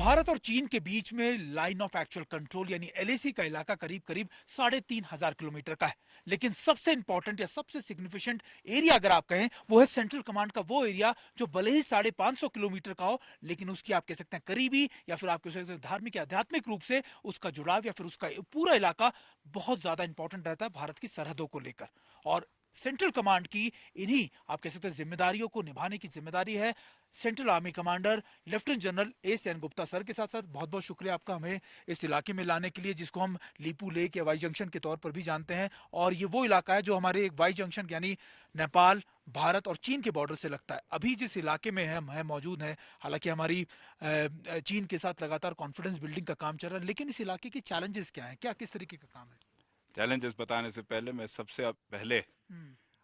भारत और चीन के बीच में लाइन ऑफ एक्चुअल कंट्रोल यानी एलएसी का इलाका करीब करीब 3,500 किलोमीटर का है। लेकिन सबसे इंपॉर्टेंट या सबसे सिग्निफिकेंट एरिया अगर आप कहें वो है सेंट्रल कमांड का वो एरिया जो भले ही 550 किलोमीटर का हो, लेकिन उसकी आप कह सकते हैं करीबी या फिर आप कह सकते हैं धार्मिक या आध्यात्मिक रूप से उसका जुड़ाव या फिर उसका पूरा इलाका बहुत ज्यादा इंपॉर्टेंट रहता है भारत की सरहदों को लेकर। और सेंट्रल कमांड की इन्हीं आप कह सकते हैं जिम्मेदारियों को निभाने की जिम्मेदारी है central army commander lieutenant general S N Gupta sir के साथ। सर बहुत बहुत शुक्रिया आपका हमें इस इलाके में लाने के लिए जिसको हम लीपू लेक या वाई जंक्शन के तौर पर भी जानते हैं। और ये वो इलाका है जो हमारे वाई जंक्शन यानी नेपाल भारत और चीन के बॉर्डर से लगता है। अभी जिस इलाके में हम है मौजूद हैं, हालांकि हमारी चीन के साथ लगातार कॉन्फिडेंस बिल्डिंग का काम चल रहा है, लेकिन इस इलाके के चैलेंजेस क्या हैं, क्या किस तरीके का काम है? चैलेंजेस बताने से पहले मैं सबसे पहले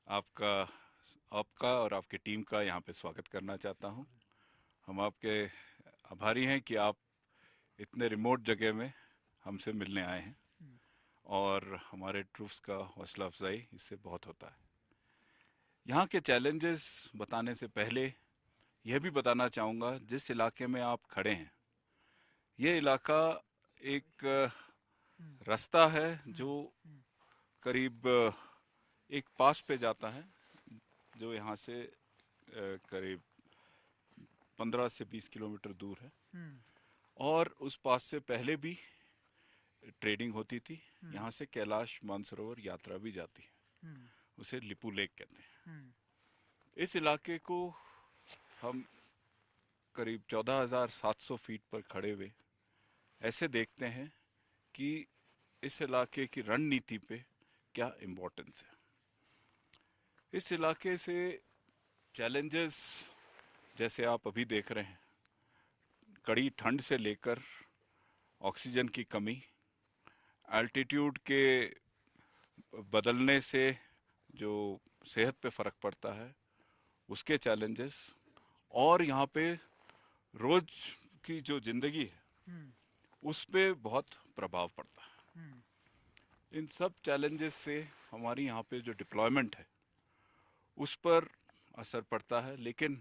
आपका आपका और आपकी टीम का यहाँ पे स्वागत करना चाहता हूँ। हम आपके आभारी हैं कि आप इतने रिमोट जगह में हमसे मिलने आए हैं और हमारे ट्रूप्स का हौसला अफजाई इससे बहुत होता है। यहाँ के चैलेंजेस बताने से पहले यह भी बताना चाहूँगा जिस इलाके में आप खड़े हैं ये इलाका एक रास्ता है जो करीब एक पास पे जाता है जो यहाँ से करीब 15 से 20 किलोमीटर दूर है और उस पास से पहले भी ट्रेडिंग होती थी। यहाँ से कैलाश मानसरोवर यात्रा भी जाती है, उसे लिपू लेक कहते हैं। इस इलाके को हम करीब 14,700 फीट पर खड़े हुए ऐसे देखते हैं कि इस इलाके की रणनीति पे क्या इम्पोर्टेंस है। इस इलाके से चैलेंजेस जैसे आप अभी देख रहे हैं, कड़ी ठंड से लेकर ऑक्सीजन की कमी, एल्टीट्यूड के बदलने से जो सेहत पे फ़र्क पड़ता है उसके चैलेंजेस, और यहाँ पे रोज की जो ज़िंदगी है उस पे बहुत प्रभाव पड़ता है। इन सब चैलेंजेस से हमारी यहाँ पे जो डिप्लॉयमेंट है उस पर असर पड़ता है। लेकिन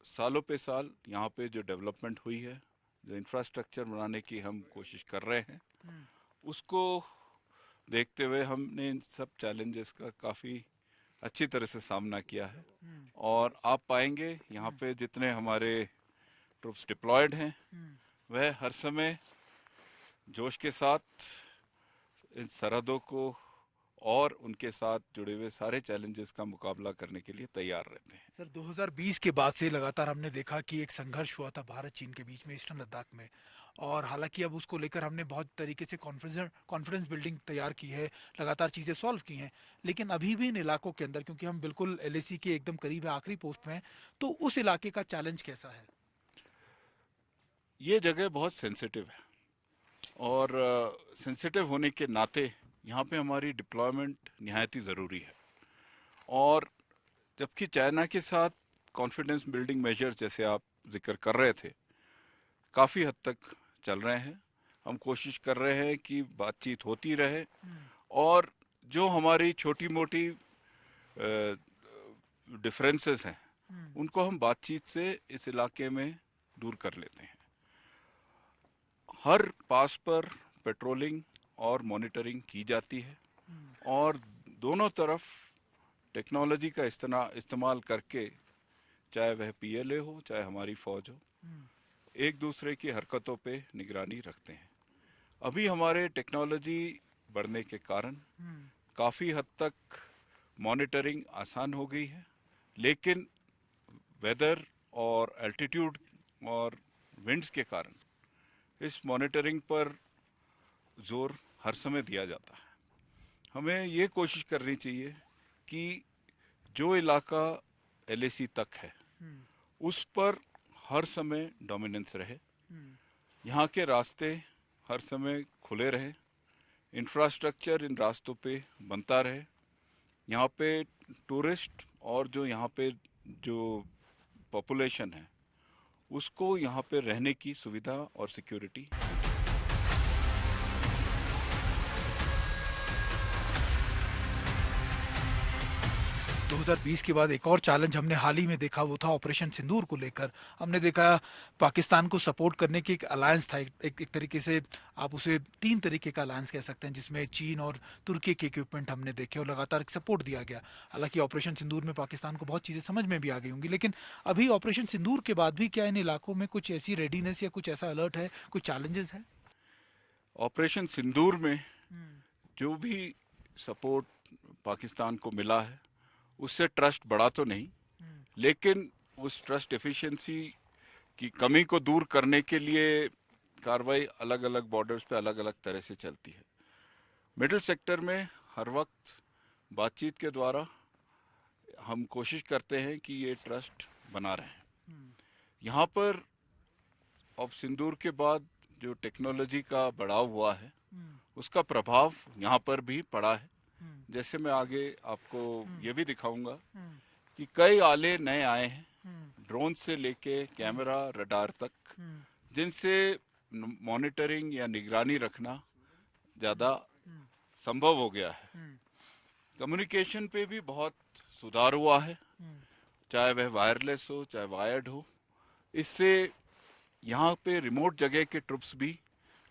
सालों पे साल यहाँ पे जो डेवलपमेंट हुई है, जो इंफ्रास्ट्रक्चर बनाने की हम कोशिश कर रहे हैं, उसको देखते हुए हमने इन सब चैलेंजेस का काफ़ी अच्छी तरह से सामना किया है। और आप पाएंगे यहाँ पे जितने हमारे ट्रूप्स डिप्लॉयड हैं वह हर समय जोश के साथ इन सरहदों को और उनके साथ जुड़े हुए सारे चैलेंजेस का मुकाबला करने के लिए तैयार रहते हैं। सर 2020 के बाद से लगातार हमने देखा कि एक संघर्ष हुआ था भारत चीन के बीच में ईस्टर्न लद्दाख में, और हालांकि अब उसको लेकर हमने बहुत तरीके से कॉन्फिडेंस बिल्डिंग तैयार की है, लगातार चीज़ें सॉल्व की हैं, लेकिन अभी भी इन इलाकों के अंदर, क्योंकि हम बिल्कुल एलएसी के एकदम करीब है, आखिरी पोस्ट में है, तो उस इलाके का चैलेंज कैसा है? ये जगह बहुत सेंसिटिव है और सेंसिटिव होने के नाते यहाँ पे हमारी डिप्लॉयमेंट निहायत ही ज़रूरी है। और जबकि चाइना के साथ कॉन्फिडेंस बिल्डिंग मेजर्स जैसे आप जिक्र कर रहे थे काफ़ी हद तक चल रहे हैं, हम कोशिश कर रहे हैं कि बातचीत होती रहे और जो हमारी छोटी मोटी डिफरेंसेस हैं उनको हम बातचीत से इस इलाके में दूर कर लेते हैं। हर पास पर पेट्रोलिंग और मॉनिटरिंग की जाती है और दोनों तरफ टेक्नोलॉजी का इस्तेमाल करके, चाहे वह पीएलए हो चाहे हमारी फौज हो, एक दूसरे की हरकतों पे निगरानी रखते हैं। अभी हमारे टेक्नोलॉजी बढ़ने के कारण काफ़ी हद तक मॉनिटरिंग आसान हो गई है, लेकिन वेदर और एल्टीट्यूड और विंड्स के कारण इस मॉनिटरिंग पर जोर हर समय दिया जाता है। हमें ये कोशिश करनी चाहिए कि जो इलाका एलएसी तक है उस पर हर समय डोमिनेंस रहे, यहाँ के रास्ते हर समय खुले रहे, इंफ्रास्ट्रक्चर इन रास्तों पे बनता रहे, यहाँ पे टूरिस्ट और जो यहाँ पे जो पॉपुलेशन है उसको यहाँ पे रहने की सुविधा और सिक्योरिटी। 2020 के बाद एक और चैलेंज हमने हाल ही में देखा, वो था ऑपरेशन सिंदूर को लेकर। हमने देखा पाकिस्तान को सपोर्ट करने की एक अलायंस था, एक तरीके से आप उसे तीन तरीके का अलायंस कह सकते हैं, जिसमें चीन और तुर्की के इक्विपमेंट हमने देखे और लगातार सपोर्ट दिया गया। हालांकि ऑपरेशन सिंदूर में पाकिस्तान को बहुत चीज़ें समझ में भी आ गई होंगी, लेकिन अभी ऑपरेशन सिंदूर के बाद भी क्या इन इलाकों में कुछ ऐसी रेडीनेस या कुछ ऐसा अलर्ट है, कुछ चैलेंजेस है? ऑपरेशन सिंदूर में जो भी सपोर्ट पाकिस्तान को मिला है उससे ट्रस्ट बढ़ा तो नहीं, लेकिन उस ट्रस्ट एफिशिएंसी की कमी को दूर करने के लिए कार्रवाई अलग अलग बॉर्डर्स पे अलग अलग तरह से चलती है। मिडिल सेक्टर में हर वक्त बातचीत के द्वारा हम कोशिश करते हैं कि ये ट्रस्ट बना रहे। यहाँ पर अब सिंदूर के बाद जो टेक्नोलॉजी का बढ़ाव हुआ है उसका प्रभाव यहाँ पर भी पड़ा है। जैसे मैं आगे आपको ये भी दिखाऊंगा कि कई आले नए आए हैं, ड्रोन से लेके कैमरा रडार तक, जिनसे मॉनिटरिंग या निगरानी रखना ज़्यादा संभव हो गया है। कम्युनिकेशन पे भी बहुत सुधार हुआ है, चाहे वह वायरलेस हो चाहे वायर्ड हो। इससे यहाँ पे रिमोट जगह के ट्रुप्स भी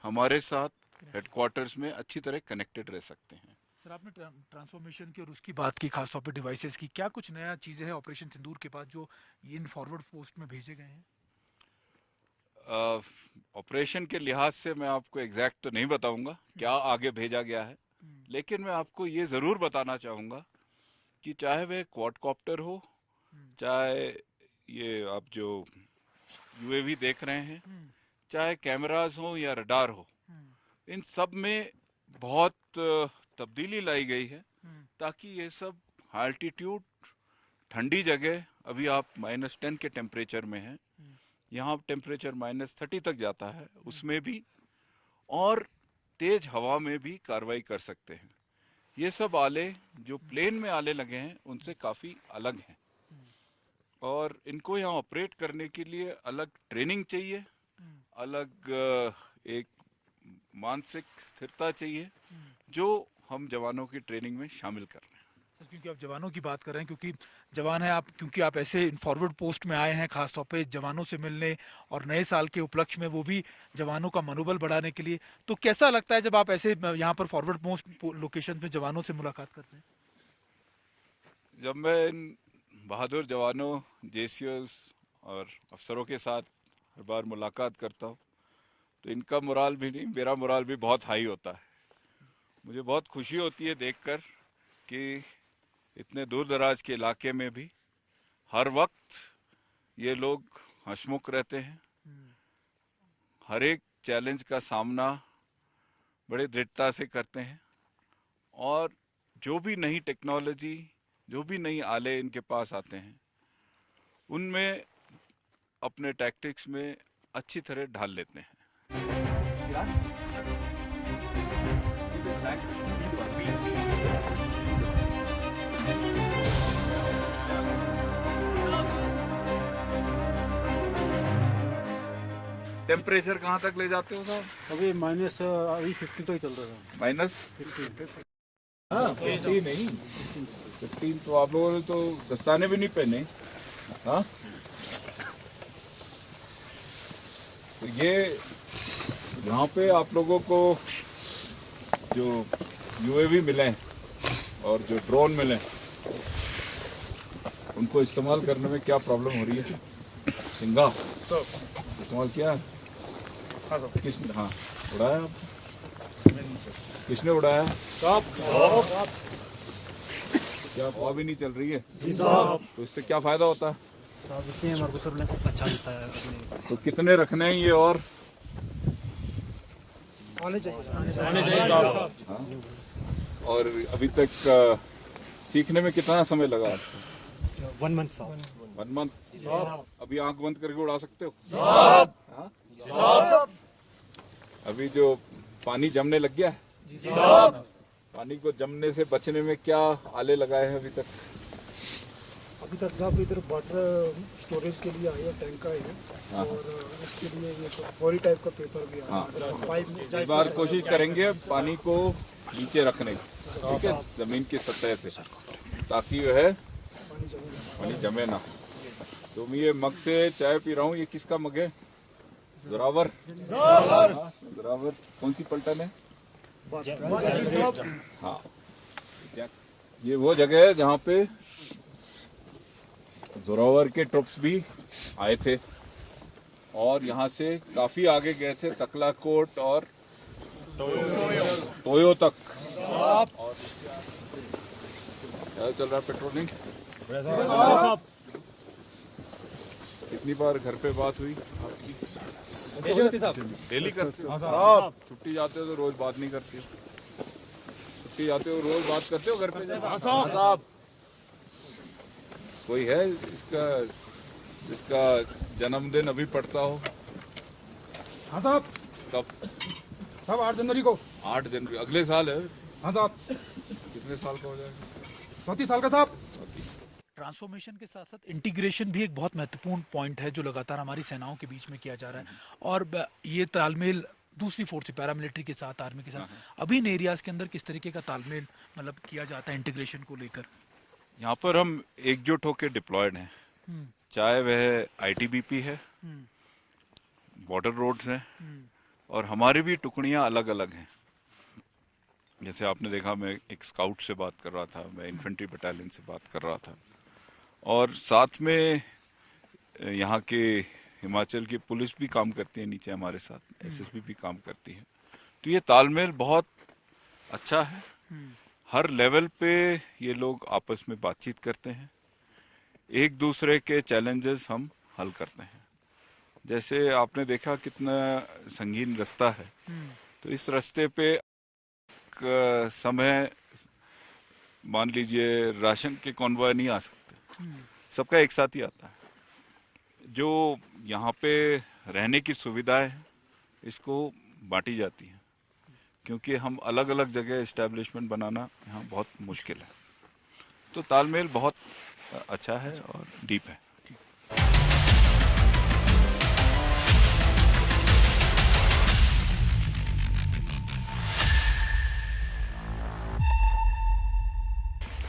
हमारे साथ हेडक्वार्टर्स में अच्छी तरह कनेक्टेड रह सकते हैं। सर, आपने ट्रांसफॉर्मेशन की और उसकी बात की, खासतौर पे डिवाइसेस की, क्या कुछ नया चीज़ें हैं ऑपरेशन सिंदूर के बाद जो इन फॉरवर्ड पोस्ट में भेजे गए हैं? ऑपरेशन के लिहाज से मैं आपको एग्जैक्ट तो नहीं बताऊंगा क्या आगे भेजा गया है, लेकिन मैं आपको ये ज़रूर बताना चाहूँगा कि चाहे वह क्वाडकॉप्टर हो, चाहे ये आप जो यूएवी देख रहे हैं, चाहे कैमरास हो या रडार हो, इन सब में बहुत तब्दीली लाई गई है ताकि ये सब हाई एल्टीट्यूड ठंडी जगह, अभी आप -10 के टेम्परेचर में हैं, यहाँ टेम्परेचर -30 तक जाता है, उसमें भी और तेज हवा में भी कार्रवाई कर सकते हैं। ये सब आले जो प्लेन में आले लगे हैं उनसे काफ़ी अलग हैं और इनको यहाँ ऑपरेट करने के लिए अलग ट्रेनिंग चाहिए, अलग एक मानसिक स्थिरता चाहिए जो हम जवानों की ट्रेनिंग में शामिल कर रहे हैं। सर, क्योंकि आप जवानों की बात कर रहे हैं, क्योंकि जवान हैं आप, क्योंकि आप ऐसे फॉरवर्ड पोस्ट में आए हैं खासतौर पे जवानों से मिलने और नए साल के उपलक्ष्य में वो भी जवानों का मनोबल बढ़ाने के लिए, तो कैसा लगता है जब आप ऐसे यहाँ पर फॉरवर्ड पोस्ट लोकेशन में जवानों से मुलाकात करते हैं? जब मैं इन बहादुर जवानों, जेसीओस और अफसरों के साथ हर बार मुलाकात करता हूँ तो इनका मोराल भी नहीं, मेरा मोराल भी बहुत हाई होता है। मुझे बहुत खुशी होती है देखकर कि इतने दूर दराज के इलाके में भी हर वक्त ये लोग हंसमुख रहते हैं, हर एक चैलेंज का सामना बड़े दृढ़ता से करते हैं और जो भी नई टेक्नोलॉजी, जो भी नई आले इनके पास आते हैं उनमें अपने टैक्टिक्स में अच्छी तरह ढाल लेते हैं। टेम्परेचर कहाँ तक ले जाते हो साहब? अभी अभी 50 तो ही चल रहा है। -15 नहीं, 15 तो आप लोगों ने तो दस्ताने भी नहीं पहने। हाँ, तो ये यहाँ पे आप लोगों को जो यूएवी मिले और जो ड्रोन मिले उनको इस्तेमाल करने में क्या प्रॉब्लम हो रही है? सिंगा इस्तेमाल किया? किसने? हाँ, उड़ाया आप? किसने उड़ाया? क्या हवा भी नहीं चल रही है? तो इससे क्या फायदा होता है? इससे हमारे को सर्विलेंस अच्छा मिलता है। तो कितने रखने हैं ये और आने चाहिए साहब। हाँ? और अभी तक सीखने में कितना समय लगा आपको? 1 मंथ साहब। 1 मंथ? अभी आंख बंद करके उड़ा सकते हो? हाँ? अभी जो पानी जमने लग गया है, पानी को जमने से बचने में क्या आले लगाए हैं अभी तक? अभी तक साहब इधर वाटर स्टोरेज के लिए आया टैंक का है और उसके लिए ये फॉरी टाइप का पेपर भी आया है। पाइप इस बार कोशिश करेंगे पानी को नीचे रखने की, ठीक है, जमीन की सतह से, ताकि वह पानी जमे ना। तो मैं ये मग से चाय पी रहा हूँ, ये किसका मग है? जोरावर। जोरावर कौन सी पलटन है? हाँ, ये वो जगह है जहाँ पे जोरावर के ट्रुप्स भी आए थे और यहाँ से काफी आगे गए थे, तकलाकोट और टोयो तक। और क्या चल रहा है पेट्रोलिंग? कितनी बार घर पे बात हुई आपकी? डेली करते हो? छुट्टी जाते हो तो रोज बात नहीं करते? छुट्टी जाते हो रोज बात करते हो घर पे जाके? कोई है इसका जन्मदिन अभी पड़ता हो? हाँ साहब। कब? साहब 8 जनवरी को। 8 जनवरी अगले साल है? हाँ साहब। कितने साल का हो जाएगा? 34 साल का साहब। ट्रांसफॉर्मेशन के साथ साथ इंटीग्रेशन भी एक बहुत महत्वपूर्ण पॉइंट है जो लगातार हमारी सेनाओं के बीच में किया जा रहा है, और ये तालमेल दूसरी फोर्स पैरामिलिट्री के साथ, आर्मी के साथ अभी इन एरियाज के अंदर किस तरीके का तालमेल मतलब किया जाता है इंटीग्रेशन को लेकर? यहाँ पर हम एकजुट होकर डिप्लॉयड हैं, चाहे वह आईटीबीपी है, बॉर्डर रोड्स हैं, और हमारी भी टुकड़ियाँ अलग अलग हैं। जैसे आपने देखा, मैं एक स्काउट से बात कर रहा था, मैं इन्फेंट्री बटालियन से बात कर रहा था, और साथ में यहाँ के हिमाचल की पुलिस भी काम करती है नीचे हमारे साथ, एसएसबी भी काम करती है। तो ये तालमेल बहुत अच्छा है, हर लेवल पे ये लोग आपस में बातचीत करते हैं, एक दूसरे के चैलेंजेस हम हल करते हैं। जैसे आपने देखा कितना संगीन रास्ता है, तो इस रास्ते पे समय मान लीजिए राशन के कॉन्वॉय नहीं आ सकते, सबका एक साथ ही आता है। जो यहाँ पे रहने की सुविधाएं है, इसको बांटी जाती है, क्योंकि हम अलग अलग जगह इस्टेब्लिशमेंट बनाना यहाँ बहुत मुश्किल है। तो तालमेल बहुत अच्छा है और डीप है।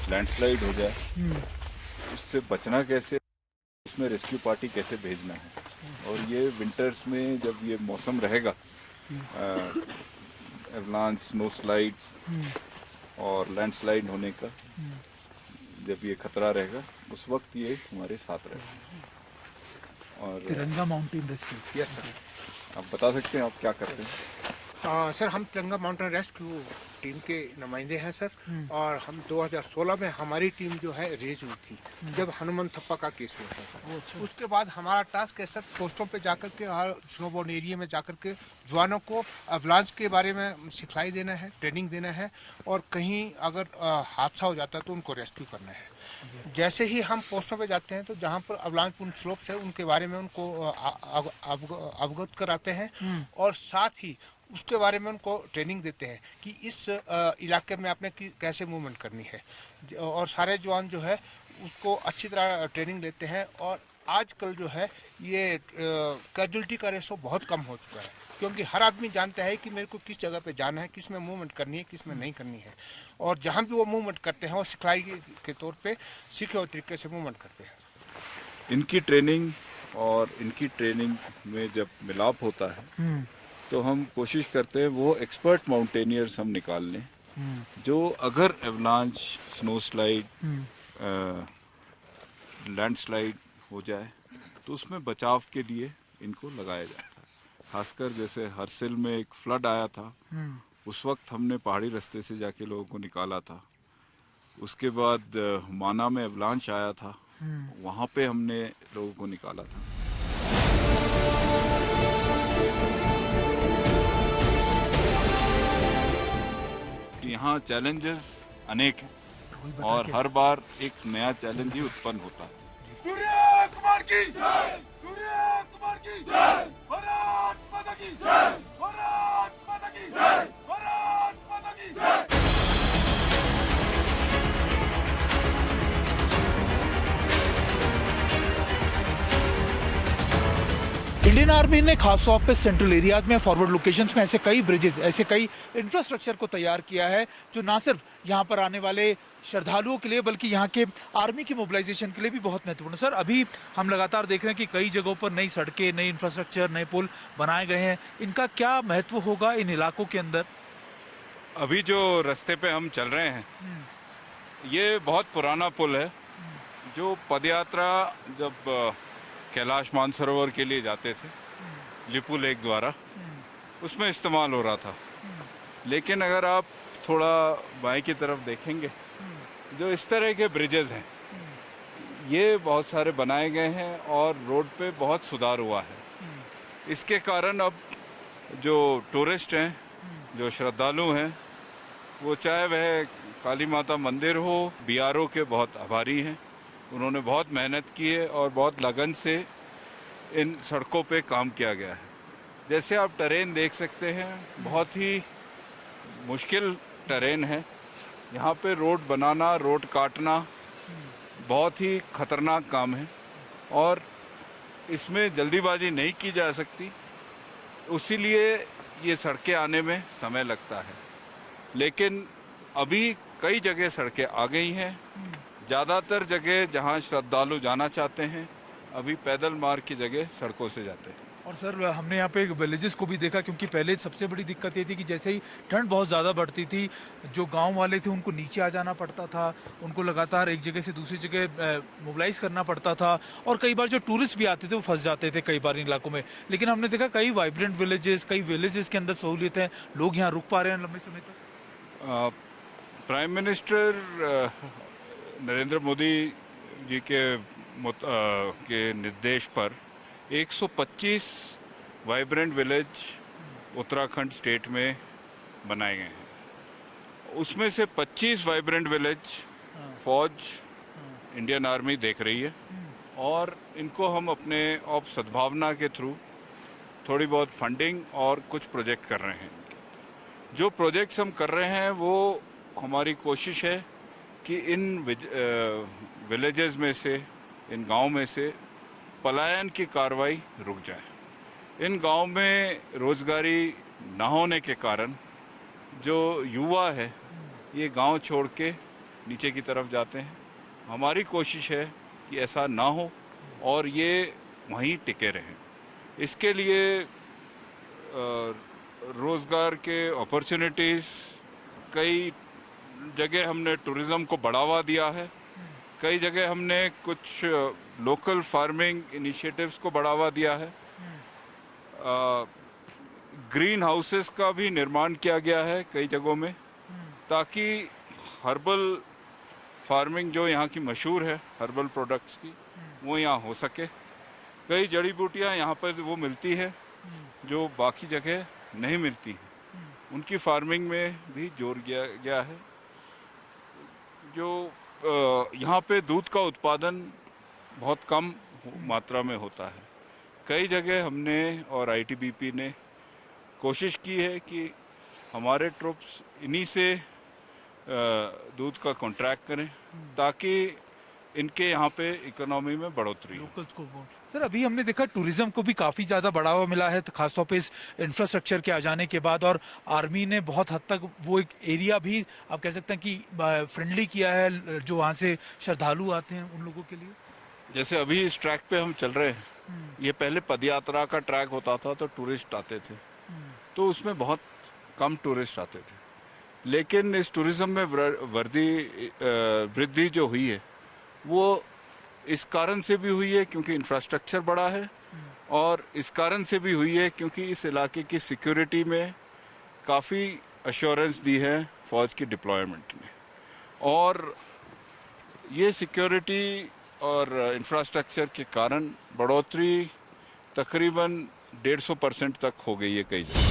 लैंडस्लाइड हो जाए, उससे बचना कैसे, उसमें रेस्क्यू पार्टी कैसे भेजना है, और ये विंटर्स में जब ये मौसम रहेगा, एवलांच, स्नो स्लाइड और लैंडस्लाइड होने का जब ये खतरा रहेगा, उस वक्त ये हमारे साथ रहेगा। और तिरंगा माउंटेन रेस्क्यू। Yes sir. आप बता सकते हैं आप क्या करते हैं? सर हम तिरंगा माउंटेन रेस्क्यू टीम के नुमाइंदे हैं सर, और हम 2016 में हमारी टीम जो है रेज हुई थी जब हनुमान थप्पा का केस हुआ था सर। उसके बाद हमारा टास्क है सर पोस्टों पे जाकर के, हर स्नोबोर्ड एरिया में जाकर के जवानों को अवलांच के बारे में सिखलाई देना है, ट्रेनिंग देना है, और कहीं अगर हादसा हो जाता है तो उनको रेस्क्यू करना है। जैसे ही हम पोस्टों पे जाते हैं तो जहाँ पर अवलांच पूर्ण स्लोप्स है उनके बारे में उनको अवगत कराते हैं, और साथ ही उसके बारे में उनको ट्रेनिंग देते हैं कि इस इलाके में आपने कैसे मूवमेंट करनी है, और सारे जवान जो है उसको अच्छी तरह ट्रेनिंग लेते हैं। और आजकल जो है ये कैजुअलिटी का रेशो बहुत कम हो चुका है, क्योंकि हर आदमी जानता है कि मेरे को किस जगह पे जाना है, किस में मूवमेंट करनी है, किस में नहीं करनी है, और जहाँ भी वो मूवमेंट करते हैं वो सिखलाई के तौर पे सीखे हुए तरीके से मूवमेंट करते हैं। इनकी ट्रेनिंग और इनकी ट्रेनिंग में जब मिलाप होता है तो हम कोशिश करते हैं वो एक्सपर्ट माउंटेनियर्स हम निकाल लें, जो अगर एवलांच, स्नो स्लाइड, लैंडस्लाइड हो जाए तो उसमें बचाव के लिए इनको लगाया जाता है। खासकर जैसे हरसिल में एक फ्लड आया था, उस वक्त हमने पहाड़ी रास्ते से जाके लोगों को निकाला था। उसके बाद माना में एवलांच आया था, वहाँ पे हमने लोगों को निकाला था। यहाँ चैलेंजेस अनेक हैं और हर बार एक नया चैलेंज ही उत्पन्न होता है। इंडियन आर्मी ने खासतौर पे सेंट्रल एरियाज में फॉरवर्ड लोकेशंस में ऐसे कई ब्रिजेस, ऐसे कई इंफ्रास्ट्रक्चर को तैयार किया है जो ना सिर्फ यहाँ पर आने वाले श्रद्धालुओं के लिए बल्कि यहाँ के आर्मी की मोबिलाइजेशन के लिए भी बहुत महत्वपूर्ण है। सर, अभी हम लगातार देख रहे हैं कि कई जगहों पर नई सड़कें, नई इंफ्रास्ट्रक्चर, नए पुल बनाए गए हैं। इनका क्या महत्व होगा इन इलाकों के अंदर? अभी जो रास्ते पे हम चल रहे हैं ये बहुत पुराना पुल है जो पदयात्रा जब कैलाश मानसरोवर के लिए जाते थे लिपू लेक द्वारा उसमें इस्तेमाल हो रहा था। लेकिन अगर आप थोड़ा बाएं की तरफ देखेंगे जो इस तरह के ब्रिजेस हैं ये बहुत सारे बनाए गए हैं और रोड पे बहुत सुधार हुआ है। इसके कारण अब जो टूरिस्ट हैं, जो श्रद्धालु हैं, वो चाहे वह काली माता मंदिर हो, BRO के बहुत आभारी हैं। उन्होंने बहुत मेहनत की है और बहुत लगन से इन सड़कों पे काम किया गया है। जैसे आप टरेन देख सकते हैं, बहुत ही मुश्किल टरेन है। यहाँ पे रोड बनाना, रोड काटना बहुत ही खतरनाक काम है और इसमें जल्दीबाजी नहीं की जा सकती, उसीलिए ये सड़कें आने में समय लगता है। लेकिन अभी कई जगह सड़कें आ गई हैं। ज़्यादातर जगह जहाँ श्रद्धालु जाना चाहते हैं अभी पैदल मार्ग की जगह सड़कों से जाते हैं। और सर, हमने यहाँ पे विलेजेस को भी देखा क्योंकि पहले सबसे बड़ी दिक्कत ये थी कि जैसे ही ठंड बहुत ज़्यादा बढ़ती थी, जो गांव वाले थे उनको नीचे आ जाना पड़ता था, उनको लगातार एक जगह से दूसरी जगह मोबिलाइज करना पड़ता था और कई बार जो टूरिस्ट भी आते थे वो फंस जाते थे कई बार इन इलाकों में। लेकिन हमने देखा कई वाइब्रेंट विलेजेस, कई विलेजेस के अंदर सहूलियत है, लोग यहाँ रुक पा रहे हैं लंबे समय तक। प्राइम मिनिस्टर नरेंद्र मोदी जी के निर्देश पर 125 वाइब्रेंट विलेज उत्तराखंड स्टेट में बनाए गए हैं। उसमें से 25 वाइब्रेंट विलेज फौज, इंडियन आर्मी देख रही है और इनको हम अपने ऑप सद्भावना के थ्रू थोड़ी बहुत फंडिंग और कुछ प्रोजेक्ट कर रहे हैं। जो प्रोजेक्ट्स हम कर रहे हैं वो हमारी कोशिश है कि इन विलेजेस में से, इन गांव में से पलायन की कार्रवाई रुक जाए। इन गांव में रोजगारी ना होने के कारण जो युवा है ये गांव छोड़ के नीचे की तरफ जाते हैं। हमारी कोशिश है कि ऐसा ना हो और ये वहीं टिके रहें। इसके लिए रोज़गार के अपॉर्चुनिटीज़, कई जगह हमने टूरिज़्म को बढ़ावा दिया है, कई जगह हमने कुछ लोकल फार्मिंग इनिशिएटिव्स को बढ़ावा दिया है। ग्रीन हाउसेस का भी निर्माण किया गया है कई जगहों में, ताकि हर्बल फार्मिंग जो यहाँ की मशहूर है, हर्बल प्रोडक्ट्स की, वो यहाँ हो सके। कई जड़ी बूटियाँ यहाँ पर वो मिलती है जो बाकी जगह नहीं मिलती, उनकी फार्मिंग में भी जोर दिया गया है। जो यहाँ पे दूध का उत्पादन बहुत कम मात्रा में होता है। कई जगह हमने और ITBP ने कोशिश की है कि हमारे ट्रुप्स इन्हीं से दूध का कॉन्ट्रैक्ट करें ताकि इनके यहाँ पे इकोनॉमी में बढ़ोतरी हो। सर, अभी हमने देखा टूरिज्म को भी काफ़ी ज़्यादा बढ़ावा मिला है, तो खासतौर पे इस इंफ्रास्ट्रक्चर के आ जाने के बाद, और आर्मी ने बहुत हद तक वो एक एरिया भी आप कह सकते हैं कि फ्रेंडली किया है जो वहाँ से श्रद्धालु आते हैं उन लोगों के लिए। जैसे अभी इस ट्रैक पे हम चल रहे हैं, ये पहले पदयात्रा का ट्रैक होता था तो टूरिस्ट आते थे, तो उसमें बहुत कम टूरिस्ट आते थे। लेकिन इस टूरिज्म में वृद्धि जो हुई है वो इस कारण से भी हुई है क्योंकि इंफ्रास्ट्रक्चर बड़ा है, और इस कारण से भी हुई है क्योंकि इस इलाके की सिक्योरिटी में काफ़ी अश्योरेंस दी है फौज की डिप्लॉयमेंट ने। और ये सिक्योरिटी और इंफ्रास्ट्रक्चर के कारण बढ़ोतरी तकरीबन 150% तक हो गई है कई जगह।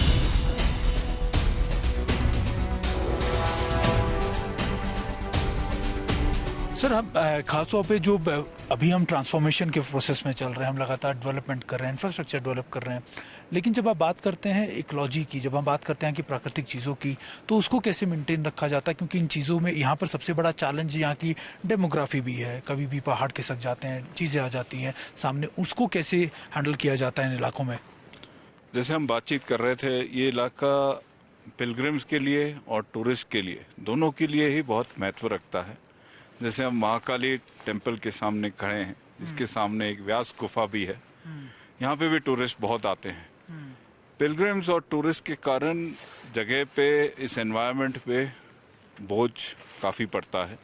सर, हम खासतौर पे जो अभी हम ट्रांसफॉर्मेशन के प्रोसेस में चल रहे हैं, हम लगातार डेवलपमेंट कर रहे हैं, इंफ्रास्ट्रक्चर डेवलप कर रहे हैं, लेकिन जब आप बात करते हैं इकोलॉजी की, जब हम बात करते हैं कि प्राकृतिक चीज़ों की, तो उसको कैसे मेंटेन रखा जाता है? क्योंकि इन चीज़ों में यहाँ पर सबसे बड़ा चैलेंज यहाँ की डेमोग्राफी भी है। कभी भी पहाड़ खिसक जाते हैं, चीज़ें आ जाती हैं सामने, उसको कैसे हैंडल किया जाता है इन इलाकों में? जैसे हम बातचीत कर रहे थे, ये इलाका पिलग्रिम्स के लिए और टूरिस्ट के लिए, दोनों के लिए ही बहुत महत्व रखता है। जैसे हम महाकाली टेम्पल के सामने खड़े हैं, जिसके सामने एक व्यास गुफा भी है, यहाँ पे भी टूरिस्ट बहुत आते हैं। पिलग्रिम्स और टूरिस्ट के कारण जगह पे, इस एनवायरनमेंट पे बोझ काफ़ी पड़ता है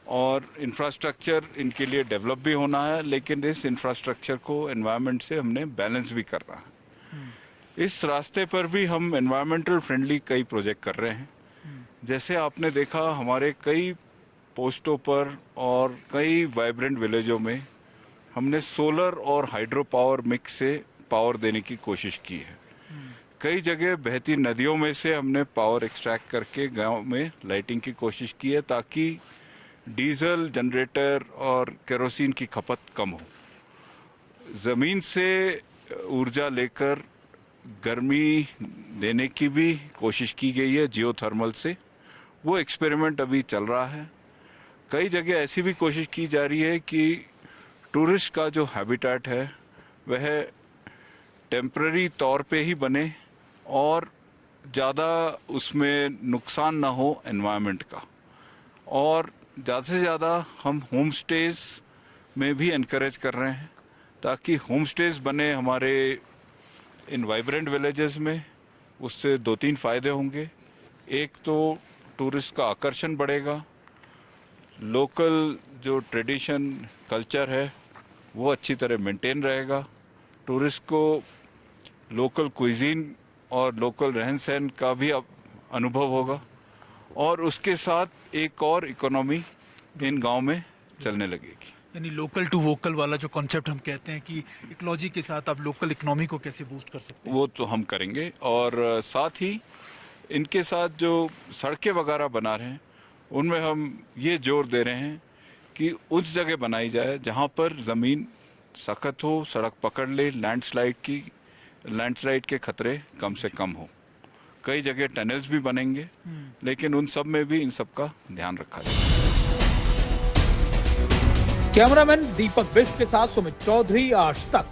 और इंफ्रास्ट्रक्चर इनके लिए डेवलप भी होना है, लेकिन इस इंफ्रास्ट्रक्चर को एनवायरनमेंट से हमने बैलेंस भी करना है। इस रास्ते पर भी हम एनवायरमेंटल फ्रेंडली कई प्रोजेक्ट कर रहे हैं। जैसे आपने देखा, हमारे कई पोस्टों पर और कई वाइब्रेंट विलेजों में हमने सोलर और हाइड्रो पावर मिक्स से पावर देने की कोशिश की है। कई जगह बहती नदियों में से हमने पावर एक्सट्रैक्ट करके गांव में लाइटिंग की कोशिश की है, ताकि डीजल जनरेटर और केरोसिन की खपत कम हो। ज़मीन से ऊर्जा लेकर गर्मी देने की भी कोशिश की गई है जियोथर्मल से। वो एक्सपेरिमेंट अभी चल रहा है। कई जगह ऐसी भी कोशिश की जा रही है कि टूरिस्ट का जो हैबिटेट है वह टेम्पररी तौर पे ही बने और ज़्यादा उसमें नुकसान ना हो एनवायरनमेंट का। और ज़्यादा से ज़्यादा हम होम स्टेज में भी इनकरेज कर रहे हैं, ताकि होम स्टेज बने हमारे इन वाइब्रेंट विलेजेस में। उससे 2-3 फ़ायदे होंगे। एक तो टूरिस्ट का आकर्षण बढ़ेगा, लोकल जो ट्रेडिशन कल्चर है वो अच्छी तरह मेंटेन रहेगा, टूरिस्ट को लोकल क्विजीन और लोकल रहन सहन का भी अनुभव होगा, और उसके साथ एक और इकोनॉमी इन गांव में चलने लगेगी। यानी लोकल टू वोकल वाला जो कॉन्सेप्ट हम कहते हैं कि इकोलॉजी के साथ आप लोकल इकोनॉमी को कैसे बूस्ट कर सकते हैं, वो तो हम करेंगे। और साथ ही इनके साथ जो सड़कें वगैरह बना रहे हैं, उनमें हम ये जोर दे रहे हैं कि उस जगह बनाई जाए जहाँ पर ज़मीन सख्त हो, सड़क पकड़ ले, लैंडस्लाइड के खतरे कम से कम हो। कई जगह टनल्स भी बनेंगे, लेकिन उन सब में भी इन सब का ध्यान रखा जाए। कैमरामैन दीपक बिष्ट के साथ सुमित चौधरी, आज तक।